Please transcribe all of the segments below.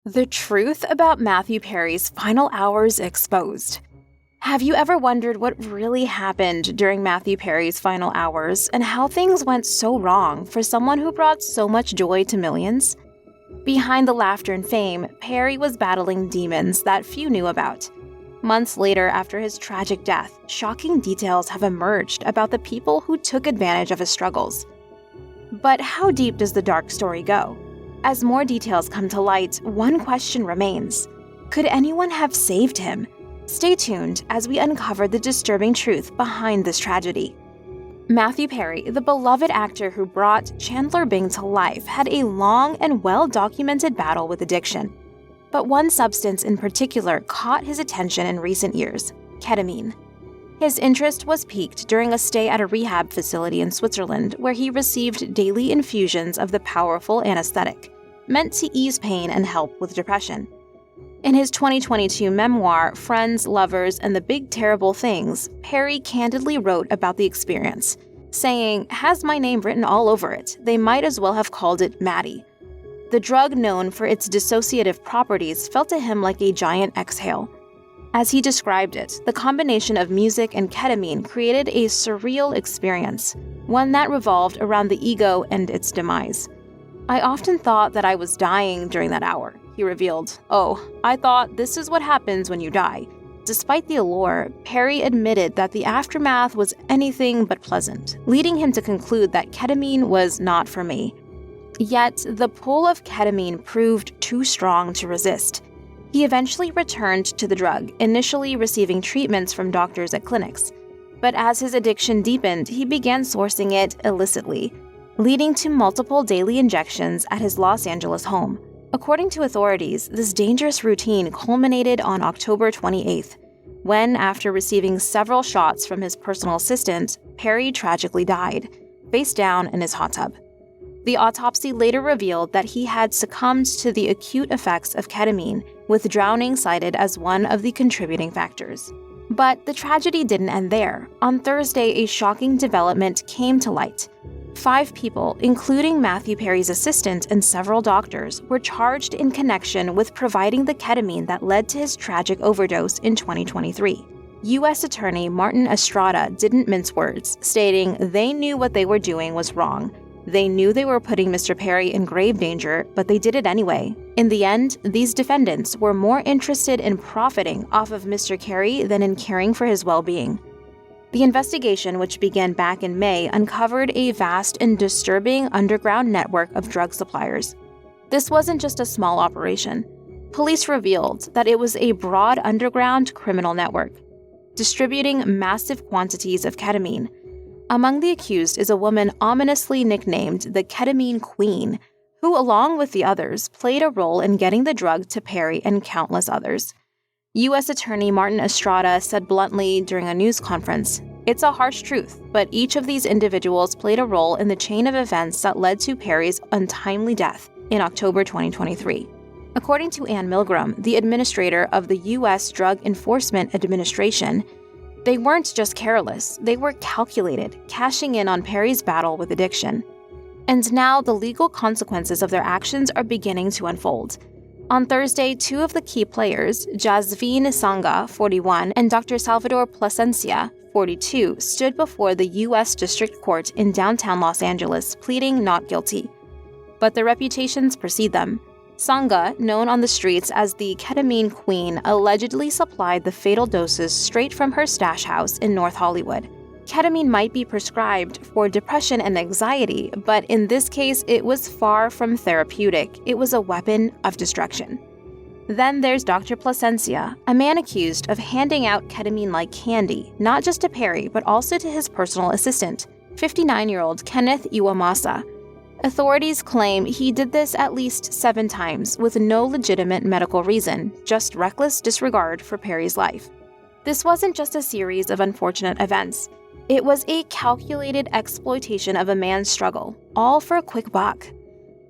The truth about Matthew Perry's final hours exposed. Have you ever wondered what really happened during Matthew Perry's final hours and how things went so wrong for someone who brought so much joy to millions? Behind the laughter and fame, Perry was battling demons that few knew about. Months later, after his tragic death, shocking details have emerged about the people who took advantage of his struggles. But how deep does the dark story go? As more details come to light, one question remains. Could anyone have saved him? Stay tuned as we uncover the disturbing truth behind this tragedy. Matthew Perry, the beloved actor who brought Chandler Bing to life, had a long and well-documented battle with addiction. But one substance in particular caught his attention in recent years: ketamine. His interest was piqued during a stay at a rehab facility in Switzerland where he received daily infusions of the powerful anesthetic, meant to ease pain and help with depression. In his 2022 memoir, Friends, Lovers, and the Big Terrible Things, Perry candidly wrote about the experience, saying, "Has my name written all over it, they might as well have called it Maddie." The drug, known for its dissociative properties, felt to him like a giant exhale. As he described it, the combination of music and ketamine created a surreal experience, one that revolved around the ego and its demise. "I often thought that I was dying during that hour," he revealed. "Oh, I thought this is what happens when you die." Despite the allure, Perry admitted that the aftermath was anything but pleasant, leading him to conclude that ketamine was not for me. Yet, the pull of ketamine proved too strong to resist. He eventually returned to the drug, initially receiving treatments from doctors at clinics. But as his addiction deepened, he began sourcing it illicitly, leading to multiple daily injections at his Los Angeles home. According to authorities, this dangerous routine culminated on October 28th, when, after receiving several shots from his personal assistant, Perry tragically died, face down in his hot tub. The autopsy later revealed that he had succumbed to the acute effects of ketamine, with drowning cited as one of the contributing factors. But the tragedy didn't end there. On Thursday, a shocking development came to light. 5 people, including Matthew Perry's assistant and several doctors, were charged in connection with providing the ketamine that led to his tragic overdose in 2023. U.S. Attorney Martin Estrada didn't mince words, stating they knew what they were doing was wrong. They knew they were putting Mr. Perry in grave danger, but they did it anyway. In the end, these defendants were more interested in profiting off of Mr. Perry than in caring for his well-being. The investigation, which began back in May, uncovered a vast and disturbing underground network of drug suppliers. This wasn't just a small operation. Police revealed that it was a broad underground criminal network, distributing massive quantities of ketamine. Among the accused is a woman ominously nicknamed the Ketamine Queen, who, along with the others, played a role in getting the drug to Perry and countless others. U.S. Attorney Martin Estrada said bluntly during a news conference, "It's a harsh truth, but each of these individuals played a role in the chain of events that led to Perry's untimely death in October 2023. According to Ann Milgram, the administrator of the U.S. Drug Enforcement Administration, they weren't just careless, they were calculated, cashing in on Perry's battle with addiction. And now the legal consequences of their actions are beginning to unfold. On Thursday, 2 of the key players, Jasveen Sangha, 41, and Dr. Salvador Plasencia, 42, stood before the U.S. District Court in downtown Los Angeles, pleading not guilty. But their reputations precede them. Sangha, known on the streets as the Ketamine Queen, allegedly supplied the fatal doses straight from her stash house in North Hollywood. Ketamine might be prescribed for depression and anxiety, but in this case, it was far from therapeutic. It was a weapon of destruction. Then there's Dr. Plasencia, a man accused of handing out ketamine like candy, not just to Perry, but also to his personal assistant, 59-year-old Kenneth Iwamasa. Authorities claim he did this at least 7 times with no legitimate medical reason, just reckless disregard for Perry's life. This wasn't just a series of unfortunate events. It was a calculated exploitation of a man's struggle, all for a quick buck.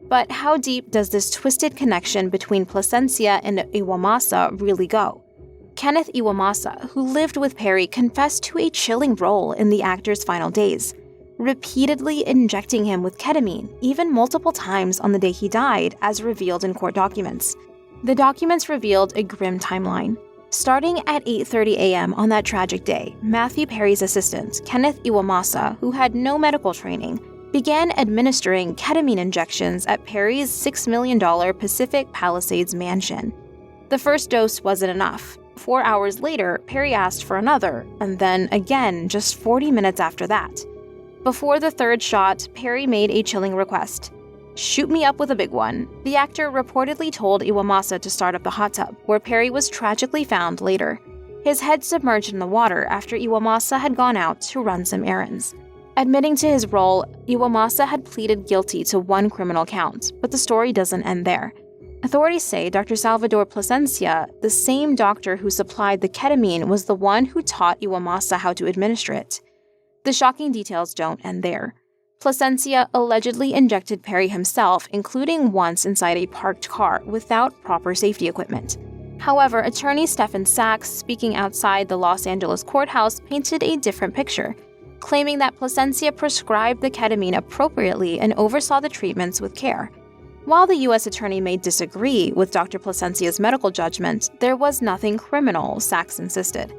But how deep does this twisted connection between Plasencia and Iwamasa really go? Kenneth Iwamasa, who lived with Perry, confessed to a chilling role in the actor's final days, repeatedly injecting him with ketamine, even multiple times on the day he died, as revealed in court documents. The documents revealed a grim timeline. Starting at 8:30 a.m. on that tragic day, Matthew Perry's assistant, Kenneth Iwamasa, who had no medical training, began administering ketamine injections at Perry's $6 million Pacific Palisades mansion. The first dose wasn't enough. 4 hours later, Perry asked for another, and then again just 40 minutes after that. Before the third shot, Perry made a chilling request. "Shoot me up with a big one." The actor reportedly told Iwamasa to start up the hot tub, where Perry was tragically found later. His head submerged in the water after Iwamasa had gone out to run some errands. Admitting to his role, Iwamasa had pleaded guilty to 1 criminal count, but the story doesn't end there. Authorities say Dr. Salvador Plasencia, the same doctor who supplied the ketamine, was the one who taught Iwamasa how to administer it. The shocking details don't end there. Plasencia allegedly injected Perry himself, including once inside a parked car, without proper safety equipment. However, attorney Stephen Sachs, speaking outside the Los Angeles courthouse, painted a different picture, claiming that Plasencia prescribed the ketamine appropriately and oversaw the treatments with care. While the U.S. attorney may disagree with Dr. Plasencia's medical judgment, there was nothing criminal, Sachs insisted.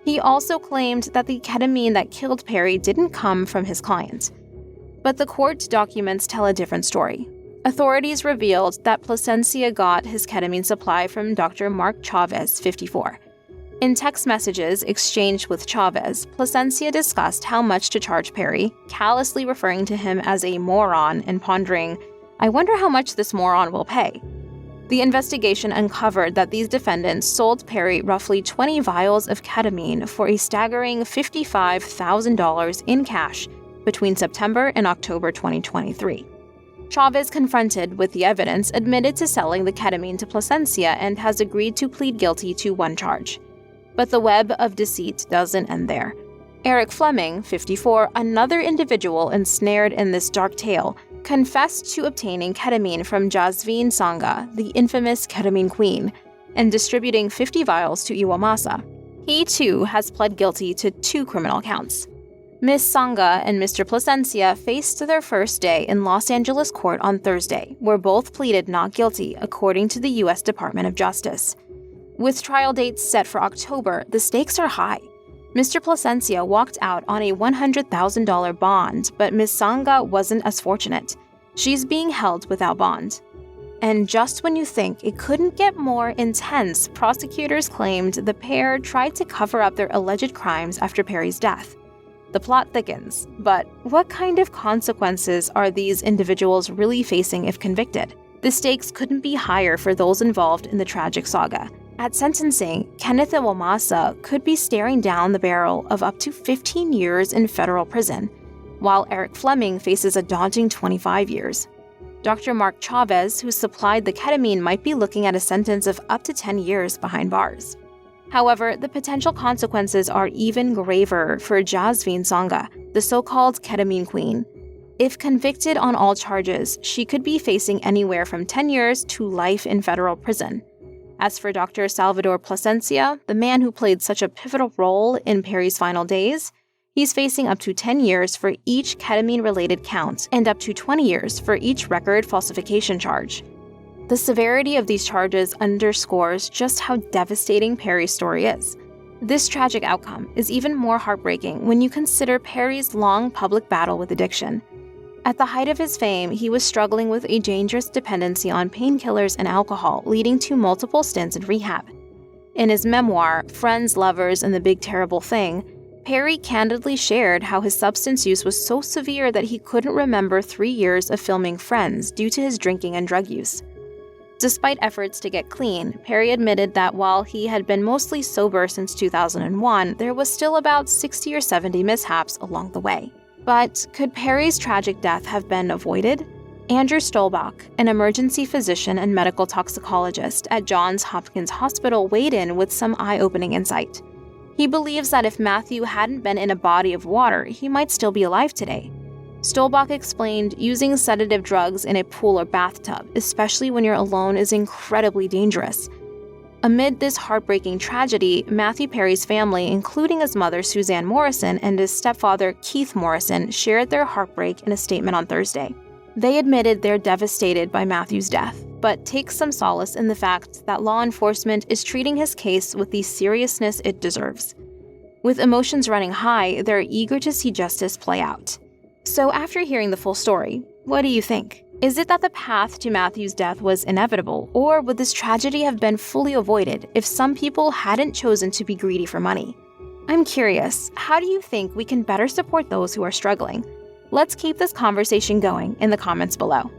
He also claimed that the ketamine that killed Perry didn't come from his client. But the court documents tell a different story. Authorities revealed that Plasencia got his ketamine supply from Dr. Mark Chavez, 54. In text messages exchanged with Chavez, Plasencia discussed how much to charge Perry, callously referring to him as a moron and pondering, "I wonder how much this moron will pay." The investigation uncovered that these defendants sold Perry roughly 20 vials of ketamine for a staggering $55,000 in cash between September and October 2023. Chavez, confronted with the evidence, admitted to selling the ketamine to Plasencia and has agreed to plead guilty to 1 charge. But the web of deceit doesn't end there. Eric Fleming, 54, another individual ensnared in this dark tale, confessed to obtaining ketamine from Jasveen Sangha, the infamous ketamine queen, and distributing 50 vials to Iwamasa. He, too, has pled guilty to 2 criminal counts. Ms. Sangha and Mr. Plasencia faced their first day in Los Angeles court on Thursday, where both pleaded not guilty, according to the U.S. Department of Justice. With trial dates set for October, the stakes are high. Mr. Plasencia walked out on a $100,000 bond, but Ms. Sangha wasn't as fortunate. She's being held without bond. And just when you think it couldn't get more intense, prosecutors claimed the pair tried to cover up their alleged crimes after Perry's death. The plot thickens, but what kind of consequences are these individuals really facing if convicted? The stakes couldn't be higher for those involved in the tragic saga. At sentencing, Kenneth Iwamasa could be staring down the barrel of up to 15 years in federal prison, while Eric Fleming faces a daunting 25 years. Dr. Mark Chavez, who supplied the ketamine, might be looking at a sentence of up to 10 years behind bars. However, the potential consequences are even graver for Jasveen Sangha, the so-called ketamine queen. If convicted on all charges, she could be facing anywhere from 10 years to life in federal prison. As for Dr. Salvador Plasencia, the man who played such a pivotal role in Perry's final days, he's facing up to 10 years for each ketamine-related count and up to 20 years for each record falsification charge. The severity of these charges underscores just how devastating Perry's story is. This tragic outcome is even more heartbreaking when you consider Perry's long public battle with addiction. At the height of his fame, he was struggling with a dangerous dependency on painkillers and alcohol, leading to multiple stints in rehab. In his memoir, Friends, Lovers, and the Big Terrible Thing, Perry candidly shared how his substance use was so severe that he couldn't remember 3 years of filming Friends due to his drinking and drug use. Despite efforts to get clean, Perry admitted that while he had been mostly sober since 2001, there was still about 60 or 70 mishaps along the way. But could Perry's tragic death have been avoided? Andrew Stolbach, an emergency physician and medical toxicologist at Johns Hopkins Hospital, weighed in with some eye-opening insight. He believes that if Matthew hadn't been in a body of water, he might still be alive today. Stolbach explained using sedative drugs in a pool or bathtub, especially when you're alone, is incredibly dangerous. Amid this heartbreaking tragedy, Matthew Perry's family, including his mother Suzanne Morrison and his stepfather Keith Morrison, shared their heartbreak in a statement on Thursday. They admitted they're devastated by Matthew's death. but takes some solace in the fact that law enforcement is treating his case with the seriousness it deserves. With emotions running high, they're eager to see justice play out. So after hearing the full story, what do you think? Is it that the path to Matthew's death was inevitable, or would this tragedy have been fully avoided if some people hadn't chosen to be greedy for money? I'm curious, how do you think we can better support those who are struggling? Let's keep this conversation going in the comments below.